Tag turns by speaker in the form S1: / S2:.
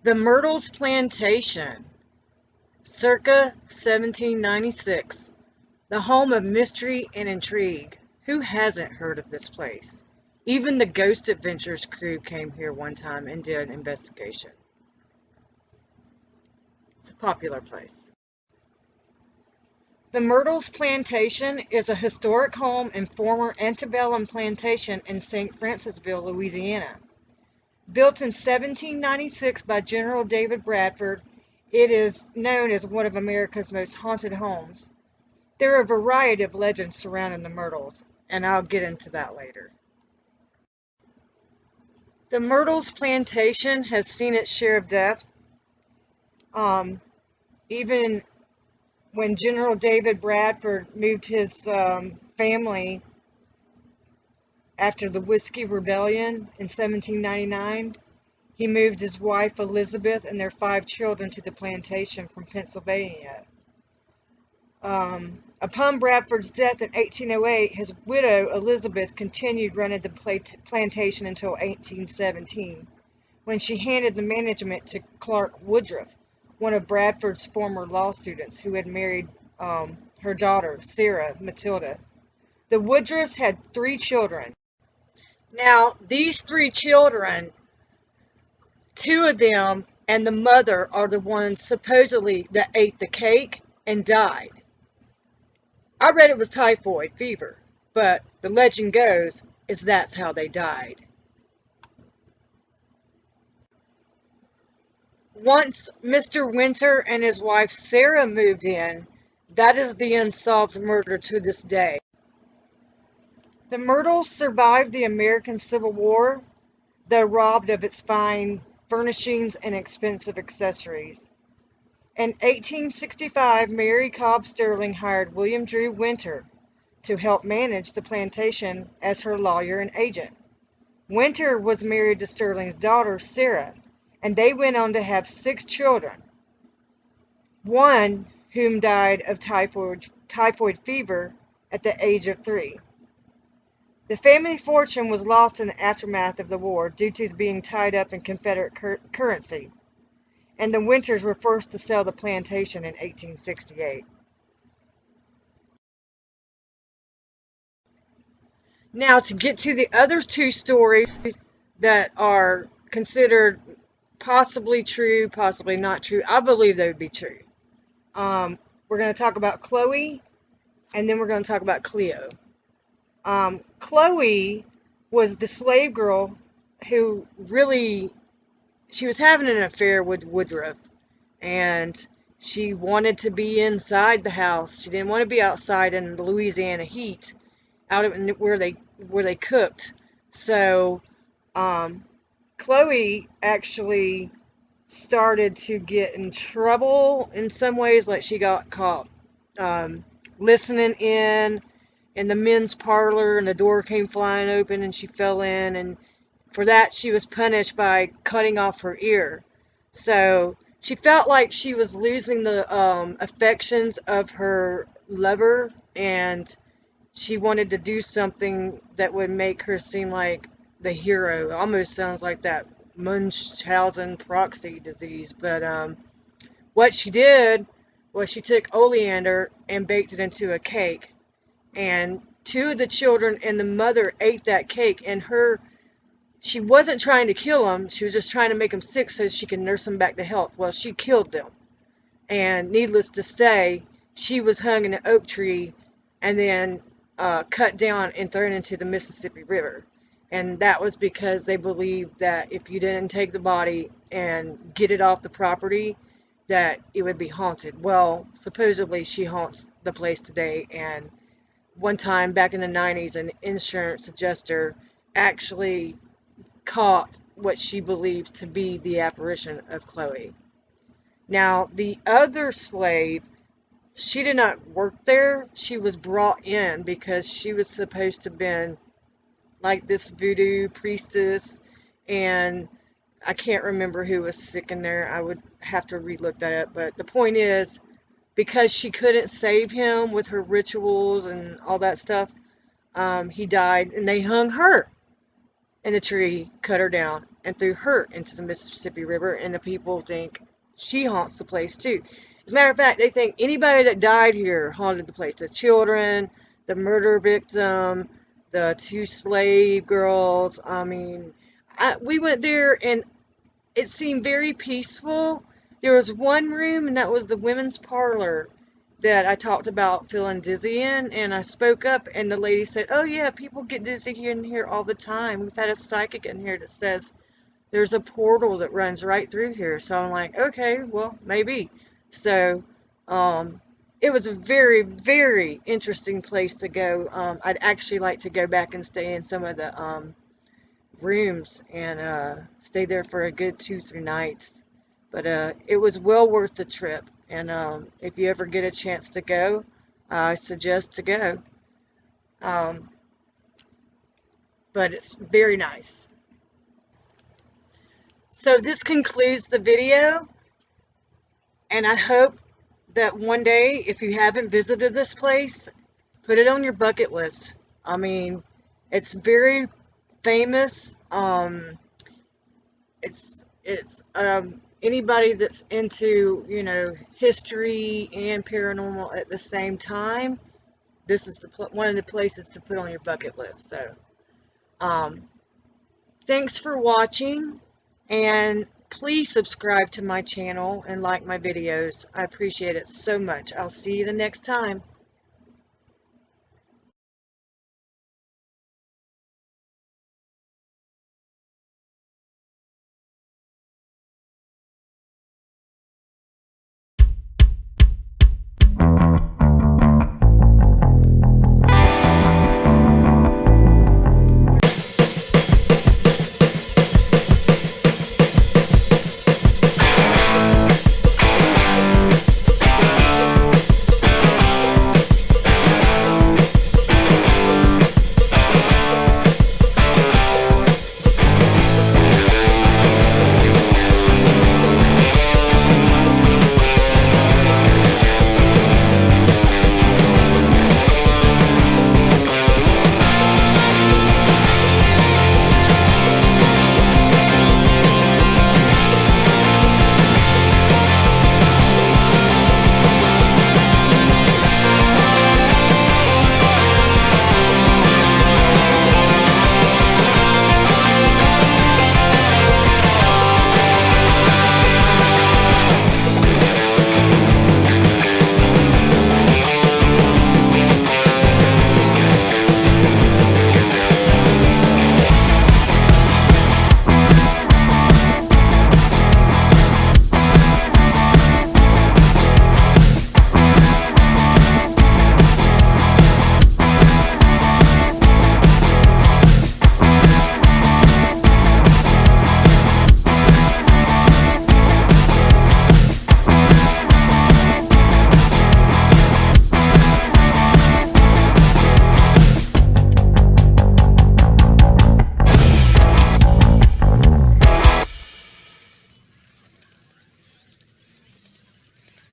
S1: The Myrtles Plantation, circa 1796, the home of mystery and intrigue. Who hasn't heard of this place? Even the Ghost Adventures crew came here one time and did an investigation. It's a popular place. The Myrtles Plantation is a historic home and former antebellum plantation in St. Francisville, Louisiana. Built in 1796 by General David Bradford, it is known as one of America's most haunted homes. There are a variety of legends surrounding the Myrtles, and I'll get into that later. The Myrtles Plantation has seen its share of death. Even when General David Bradford moved his family after the Whiskey Rebellion in 1799, he moved his wife Elizabeth and their 5 children to the plantation from Pennsylvania. Upon Bradford's death in 1808, his widow Elizabeth continued running the plantation until 1817, when she handed the management to Clark Woodruff, one of Bradford's former law students who had married her daughter, Sarah Matilda. The Woodruffs had 3 children. Now, these 3 children, 2 of them and the mother are the ones supposedly that ate the cake and died. I read it was typhoid fever, but the legend goes is that's how they died. Once Mr. Winter and his wife Sarah moved in, that is the unsolved murder to this day. The Myrtles survived the American Civil War, though robbed of its fine furnishings and expensive accessories. In 1865, Mary Cobb Sterling hired William Drew Winter to help manage the plantation as her lawyer and agent. Winter was married to Sterling's daughter, Sarah, and they went on to have 6 children, one whom died of typhoid fever at the age of 3. The family fortune was lost in the aftermath of the war due to being tied up in Confederate currency, and the Winters were forced to sell the plantation in 1868. Now, to get to the other 2 stories that are considered possibly true, possibly not true, I believe they would be true. We're going to talk about Chloe, and then we're going to talk about Cleo. Chloe was the slave girl who she was having an affair with Woodruff, and she wanted to be inside the house. She didn't want to be outside in the Louisiana heat, out of where they cooked. So, Chloe actually started to get in trouble in some ways, like she got caught listening in the men's parlor, and the door came flying open and she fell in, and for that she was punished by cutting off her ear. So she felt like she was losing the affections of her lover, and she wanted to do something that would make her seem like the hero. Almost sounds like that Munchausen proxy disease. But what she did was she took oleander and baked it into a cake, and 2 of the children and the mother ate that cake, and she wasn't trying to kill them, she was just trying to make them sick so she could nurse them back to health. Well, she killed them, and needless to say, she was hung in an oak tree and then cut down and thrown into the Mississippi River. And that was because they believed that if you didn't take the body and get it off the property, that it would be haunted. Well, supposedly she haunts the place today, and one time back in the 90s, an insurance adjuster actually caught what she believed to be the apparition of Chloe. Now, the other slave, she did not work there. She was brought in because she was supposed to have been like this voodoo priestess, and I can't remember who was sick in there. I would have to relook that up. But the point is, because she couldn't save him with her rituals and all that stuff, he died, and they hung her in the tree, cut her down, and threw her into the Mississippi River. And the people think she haunts the place too. As a matter of fact, they think anybody that died here haunted the place. The children, the murder victim, the two slave girls. I mean, we went there and it seemed very peaceful. There was one room, and that was the women's parlor that I talked about feeling dizzy in, and I spoke up, and the lady said, "Oh yeah, people get dizzy here in here all the time. We've had a psychic in here that says there's a portal that runs right through here." So I'm like, okay, well, maybe. So, it was a very, very interesting place to go. I'd actually like to go back and stay in some of the rooms and stay there for a good 2, 3 nights. But it was well worth the trip. And if you ever get a chance to go, I suggest to go. Um, but it's very nice. So this concludes the video, and I hope that one day, if you haven't visited this place, put it on your bucket list. I mean, it's very famous. It's anybody that's into, history and paranormal at the same time, this is one of the places to put on your bucket list. So, um, thanks for watching, and please subscribe to my channel and like my videos. I appreciate it so much. I'll see you the next time.